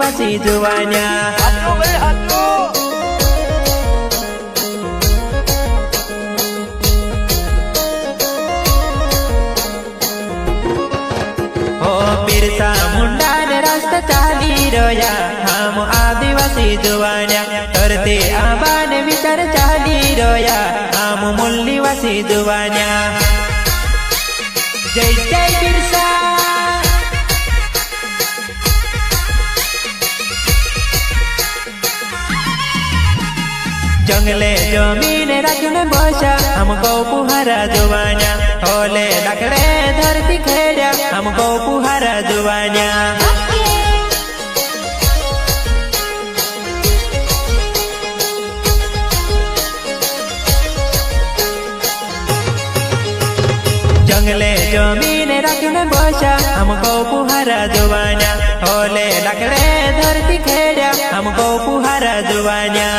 मुल्लीवासी जुवान्या हो बिरसा मुंडा ने रास्ता चाली रोया हम आदिवासी जुवान्या करते आबान विचार चाली रोया हम मुल्लीवासी जुवान्या जय जय बिरसा जंगले जमीन रखने बसा हमको पुहारा जुवान्या होले लकड़े धरती खेड़ा हमको पुहारा जुवान्या जंगले जमीन रखने बसा हमको पुहारा जुवान्या होले लकड़े धरती खेड़ा हमको पुहारा जुवान्या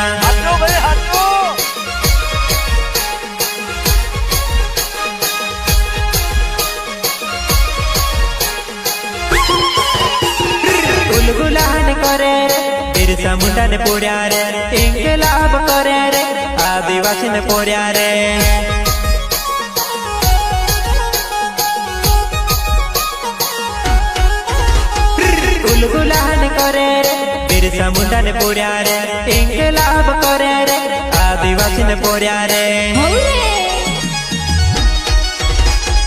गुलान करे रे बिरसा मुंडा ने पोड्या रे इंकलाब करे रे आदिवासी ने पोड्या रे गुलान करे रे बिरसा मुंडा ने पोड्या रे इंकलाब करे रे आदिवासी ने पोड्या रे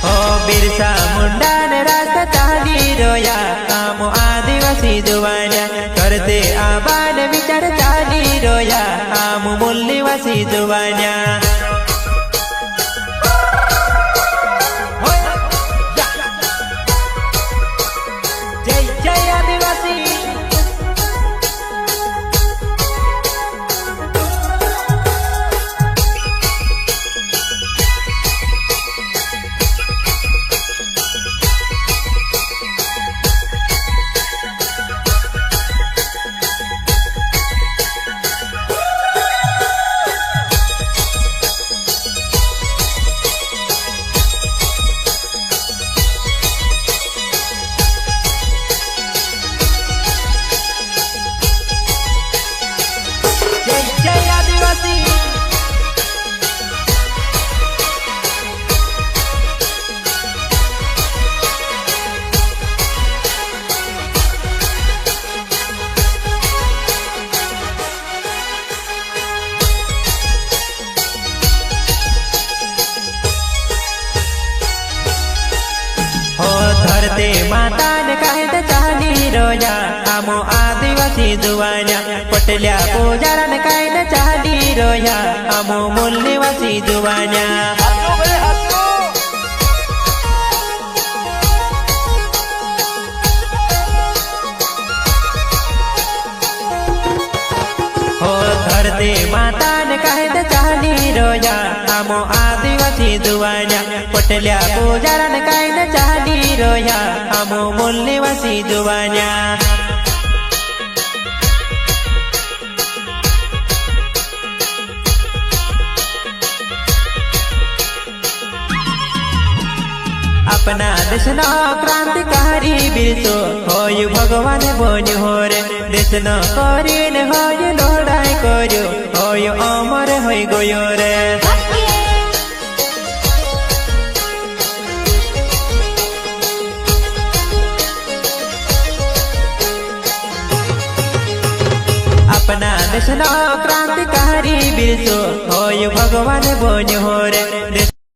हो बिरसा मुंडा ने रास्ता चाली रोया काम आदिवासी जुवान्या करते आबान विचार चाली रोया हम मुल्लीवासी जुवान्या जय जय आदिवासी धरते माता ने कहे चाली रोया हम आदिवासी जुवान्या पटल्या पूजारा ने कहे चाली रोया हम मुल्लीवासी जुवान्या हो धरते माता ने कहे चाली रोया हम आदिवासी जुवान्या पटल्या पूजारा ने कहे चाली रोया हम मुल्लीवासी जुवान्या अपना देशना क्रांतिकारी बिरसो होय भगवान बन्यो हो रे देशना करीन होय लड़ाई कर्यो होय अमर होय गयो रे अपना देशना क्रांतिकारी बिरसो होय भगवान बन्यो हो रे।